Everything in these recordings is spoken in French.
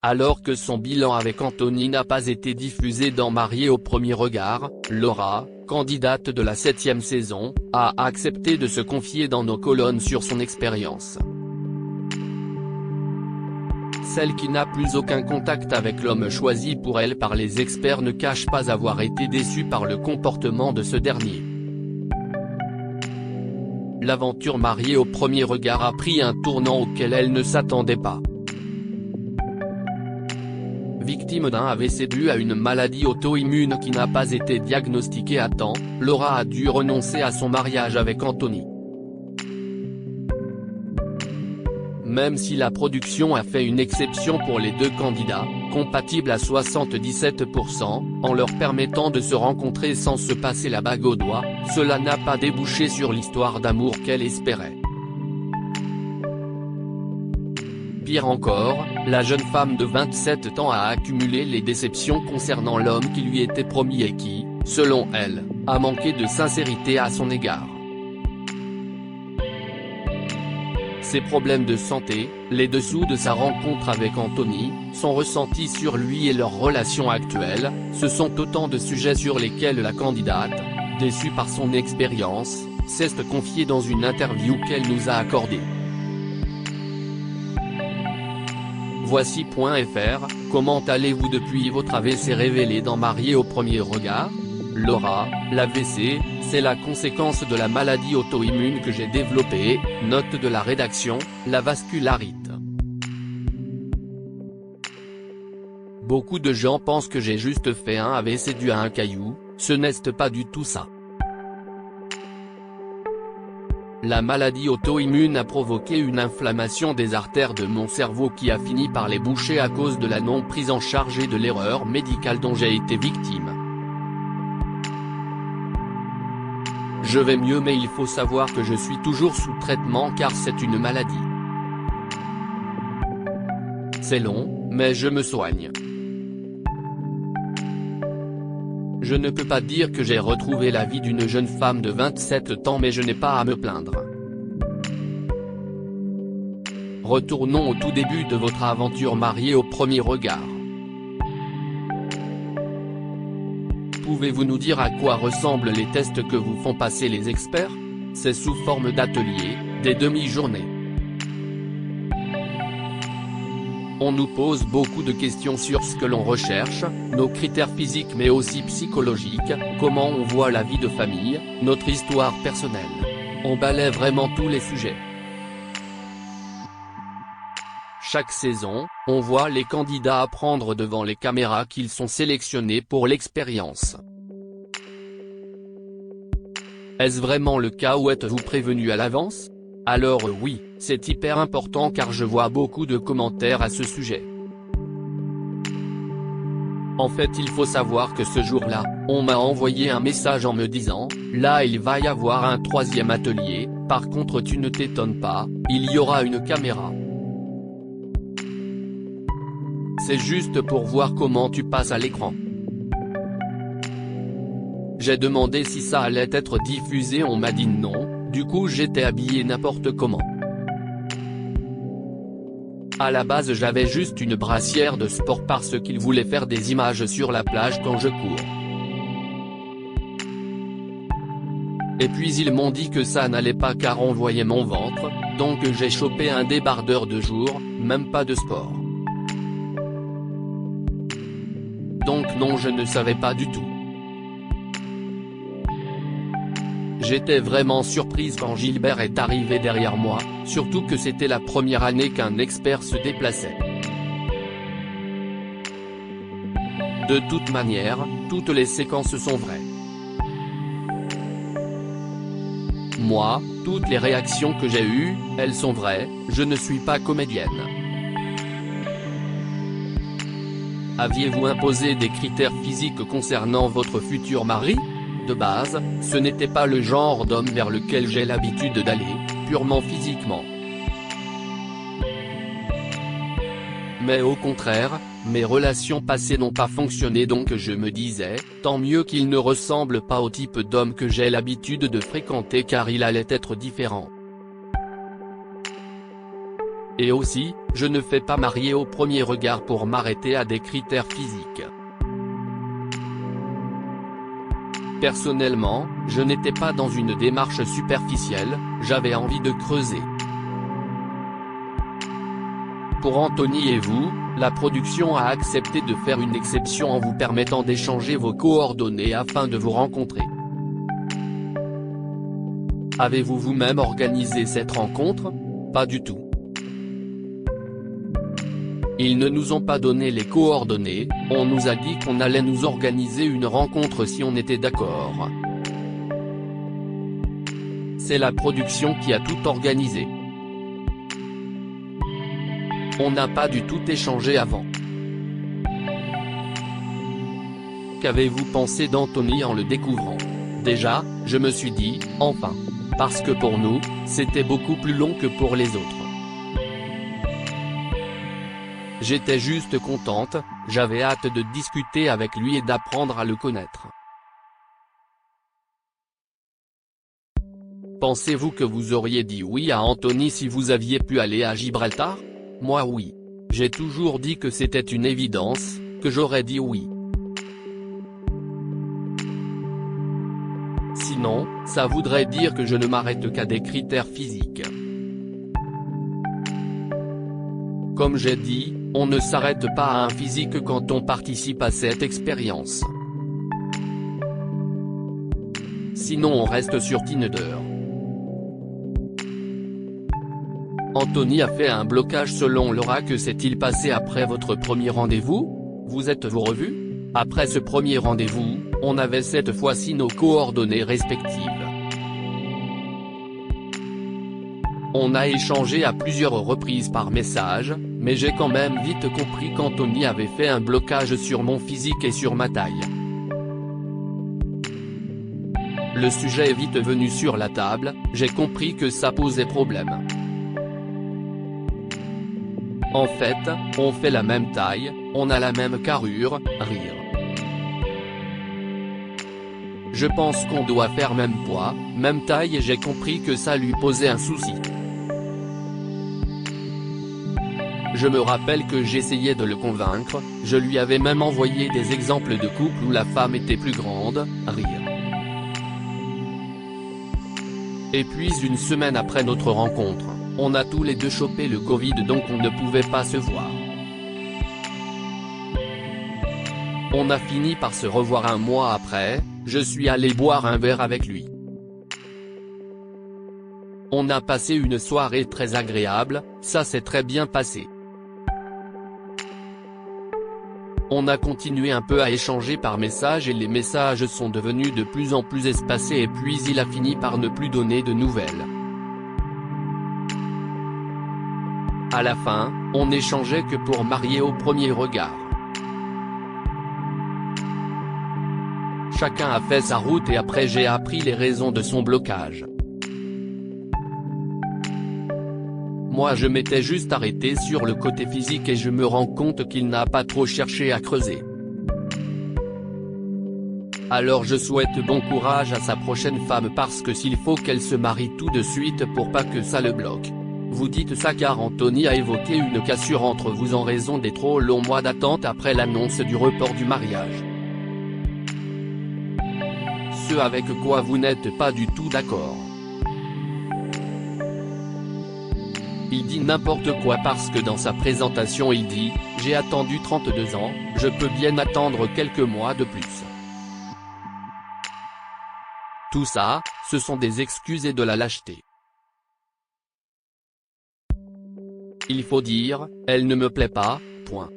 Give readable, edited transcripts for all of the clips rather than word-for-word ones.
Alors que son bilan avec Anthony n'a pas été diffusé dans Mariée au premier regard, Laura, candidate de la 7e saison, a accepté de se confier dans nos colonnes sur son expérience. Celle qui n'a plus aucun contact avec l'homme choisi pour elle par les experts ne cache pas avoir été déçue par le comportement de ce dernier. L'aventure Mariée au premier regard a pris un tournant auquel elle ne s'attendait pas. Victime d'un AVC dû à une maladie auto-immune qui n'a pas été diagnostiquée à temps, Laura a dû renoncer à son mariage avec Anthony. Même si la production a fait une exception pour les deux candidats, compatibles à 77%, en leur permettant de se rencontrer sans se passer la bague au doigt, cela n'a pas débouché sur l'histoire d'amour qu'elle espérait. Pire encore, la jeune femme de 27 ans a accumulé les déceptions concernant l'homme qui lui était promis et qui, selon elle, a manqué de sincérité à son égard. Ses problèmes de santé, les dessous de sa rencontre avec Anthony, son ressenti sur lui et leur relation actuelle, ce sont autant de sujets sur lesquels la candidate, déçue par son expérience, s'est confiée dans une interview qu'elle nous a accordée. Voici.fr, comment allez-vous depuis votre AVC révélé dans Mariée au premier regard? Laura, l'AVC, c'est la conséquence de la maladie auto-immune que j'ai développée, note de la rédaction, la vascularite. Beaucoup de gens pensent que j'ai juste fait un AVC dû à un caillou, ce n'est pas du tout ça. La maladie auto-immune a provoqué une inflammation des artères de mon cerveau qui a fini par les boucher à cause de la non-prise en charge et de l'erreur médicale dont j'ai été victime. Je vais mieux mais il faut savoir que je suis toujours sous traitement car c'est une maladie. C'est long, mais je me soigne. Je ne peux pas dire que j'ai retrouvé la vie d'une jeune femme de 27 ans mais je n'ai pas à me plaindre. Retournons au tout début de votre aventure Mariée au premier regard. Pouvez-vous nous dire à quoi ressemblent les tests que vous font passer les experts? C'est sous forme d'ateliers, des demi-journées. On nous pose beaucoup de questions sur ce que l'on recherche, nos critères physiques mais aussi psychologiques, comment on voit la vie de famille, notre histoire personnelle. On balaie vraiment tous les sujets. Chaque saison, on voit les candidats apprendre devant les caméras qu'ils sont sélectionnés pour l'expérience. Est-ce vraiment le cas ou êtes-vous prévenu à l'avance? Alors oui, c'est hyper important car je vois beaucoup de commentaires à ce sujet. En fait il faut savoir que ce jour-là, on m'a envoyé un message en me disant, là il va y avoir un 3e atelier, par contre tu ne t'étonnes pas, il y aura une caméra. C'est juste pour voir comment tu passes à l'écran. J'ai demandé si ça allait être diffusé, on m'a dit non, du coup j'étais habillé n'importe comment. À la base j'avais juste une brassière de sport parce qu'ils voulaient faire des images sur la plage quand je cours. Et puis ils m'ont dit que ça n'allait pas car on voyait mon ventre, donc j'ai chopé un débardeur de jour, même pas de sport. Donc non je ne savais pas du tout. J'étais vraiment surprise quand Gilbert est arrivé derrière moi, surtout que c'était la première année qu'un expert se déplaçait. De toute manière, toutes les séquences sont vraies. Moi, toutes les réactions que j'ai eues, elles sont vraies, je ne suis pas comédienne. Aviez-vous imposé des critères physiques concernant votre futur mari? De base, ce n'était pas le genre d'homme vers lequel j'ai l'habitude d'aller, purement physiquement. Mais au contraire, mes relations passées n'ont pas fonctionné donc je me disais, tant mieux qu'il ne ressemble pas au type d'homme que j'ai l'habitude de fréquenter car il allait être différent. Et aussi, je ne fais pas marier au premier regard pour m'arrêter à des critères physiques. Personnellement, je n'étais pas dans une démarche superficielle, j'avais envie de creuser. Pour Anthony et vous, la production a accepté de faire une exception en vous permettant d'échanger vos coordonnées afin de vous rencontrer. Avez-vous vous-même organisé cette rencontre? Pas du tout. Ils ne nous ont pas donné les coordonnées, on nous a dit qu'on allait nous organiser une rencontre si on était d'accord. C'est la production qui a tout organisé. On n'a pas du tout échangé avant. Qu'avez-vous pensé d'Anthony en le découvrant? Déjà, je me suis dit, enfin. Parce que pour nous, c'était beaucoup plus long que pour les autres. J'étais juste contente, j'avais hâte de discuter avec lui et d'apprendre à le connaître. Pensez-vous que vous auriez dit oui à Anthony si vous aviez pu aller à Gibraltar? Moi oui. J'ai toujours dit que c'était une évidence, que j'aurais dit oui. Sinon, ça voudrait dire que je ne m'arrête qu'à des critères physiques. Comme j'ai dit, on ne s'arrête pas à un physique quand on participe à cette expérience. Sinon on reste sur Tinder. Anthony a fait un blocage selon Laura. Que s'est-il passé après votre premier rendez-vous? Vous êtes-vous revus? Après ce premier rendez-vous, on avait cette fois-ci nos coordonnées respectives. On a échangé à plusieurs reprises par message, mais j'ai quand même vite compris qu'Anthony avait fait un blocage sur mon physique et sur ma taille. Le sujet est vite venu sur la table, j'ai compris que ça posait problème. En fait, on fait la même taille, on a la même carrure, rire. Je pense qu'on doit faire même poids, même taille et j'ai compris que ça lui posait un souci. Je me rappelle que j'essayais de le convaincre, je lui avais même envoyé des exemples de couples où la femme était plus grande, rire. Et puis une semaine après notre rencontre, on a tous les deux chopé le Covid donc on ne pouvait pas se voir. On a fini par se revoir un mois après, je suis allé boire un verre avec lui. On a passé une soirée très agréable, ça s'est très bien passé. On a continué un peu à échanger par message et les messages sont devenus de plus en plus espacés et puis il a fini par ne plus donner de nouvelles. À la fin, on n'échangeait que pour marier au premier regard. Chacun a fait sa route et après j'ai appris les raisons de son blocage. Moi je m'étais juste arrêté sur le côté physique et je me rends compte qu'il n'a pas trop cherché à creuser. Alors je souhaite bon courage à sa prochaine femme parce que s'il faut qu'elle se marie tout de suite pour pas que ça le bloque. Vous dites ça car Anthony a évoqué une cassure entre vous en raison des trop longs mois d'attente après l'annonce du report du mariage. Ce avec quoi vous n'êtes pas du tout d'accord. Il dit n'importe quoi parce que dans sa présentation il dit « J'ai attendu 32 ans, je peux bien attendre quelques mois de plus ». Tout ça, ce sont des excuses et de la lâcheté. Il faut dire, elle ne me plaît pas, point.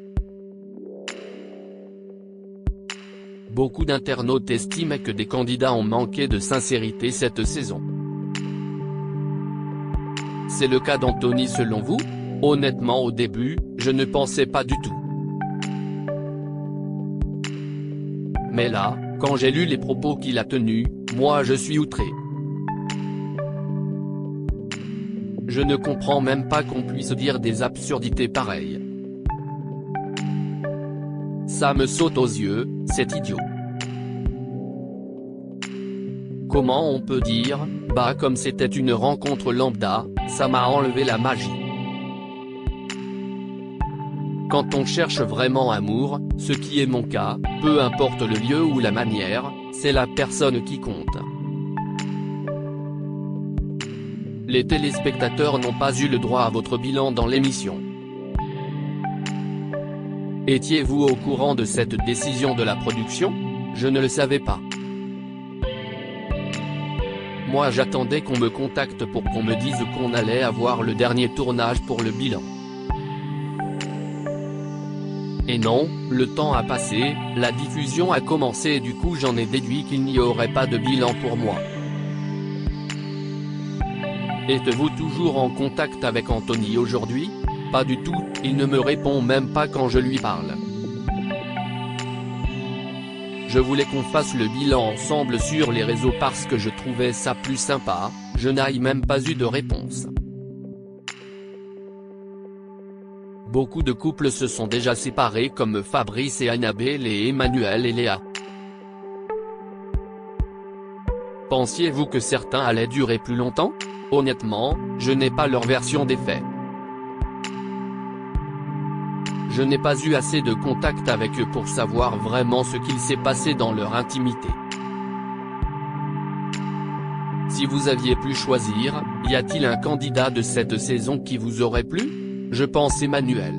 Beaucoup d'internautes estiment que des candidats ont manqué de sincérité cette saison. C'est le cas d'Anthony selon vous? Honnêtement au début, je ne pensais pas du tout. Mais là, quand j'ai lu les propos qu'il a tenus, moi je suis outré. Je ne comprends même pas qu'on puisse dire des absurdités pareilles. Ça me saute aux yeux, c'est idiot. Comment on peut dire, bah comme c'était une rencontre lambda, ça m'a enlevé la magie. Quand on cherche vraiment amour, ce qui est mon cas, peu importe le lieu ou la manière, c'est la personne qui compte. Les téléspectateurs n'ont pas eu le droit à votre bilan dans l'émission. Étiez-vous au courant de cette décision de la production? Je ne le savais pas. Moi j'attendais qu'on me contacte pour qu'on me dise qu'on allait avoir le dernier tournage pour le bilan. Et non, le temps a passé, la diffusion a commencé et du coup j'en ai déduit qu'il n'y aurait pas de bilan pour moi. Êtes-vous toujours en contact avec Anthony aujourd'hui? Pas du tout, il ne me répond même pas quand je lui parle. Je voulais qu'on fasse le bilan ensemble sur les réseaux parce que je trouvais ça plus sympa, je n'ai même pas eu de réponse. Beaucoup de couples se sont déjà séparés comme Fabrice et Annabelle et Emmanuel et Léa. Pensiez-vous que certains allaient durer plus longtemps? Honnêtement, je n'ai pas leur version des faits. Je n'ai pas eu assez de contact avec eux pour savoir vraiment ce qu'il s'est passé dans leur intimité. Si vous aviez pu choisir, y a-t-il un candidat de cette saison qui vous aurait plu? Je pense Emmanuel.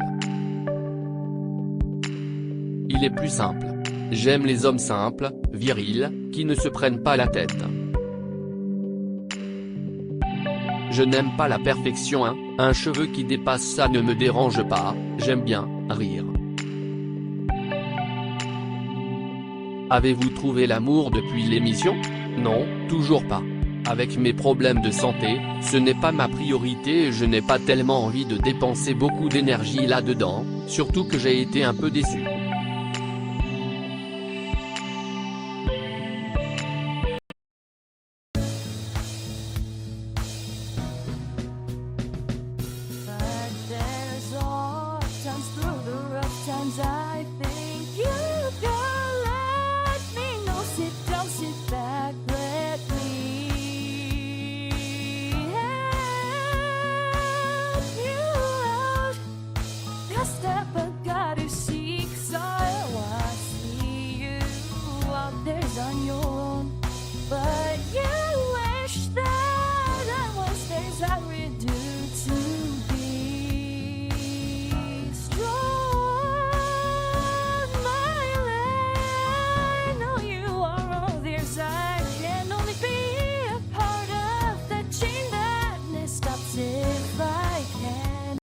Il est plus simple. J'aime les hommes simples, virils, qui ne se prennent pas la tête. Je n'aime pas la perfection, un cheveu qui dépasse ça ne me dérange pas, j'aime bien rire. Avez-vous trouvé l'amour depuis l'émission? Non, toujours pas. Avec mes problèmes de santé, ce n'est pas ma priorité et je n'ai pas tellement envie de dépenser beaucoup d'énergie là-dedans, surtout que j'ai été un peu déçu.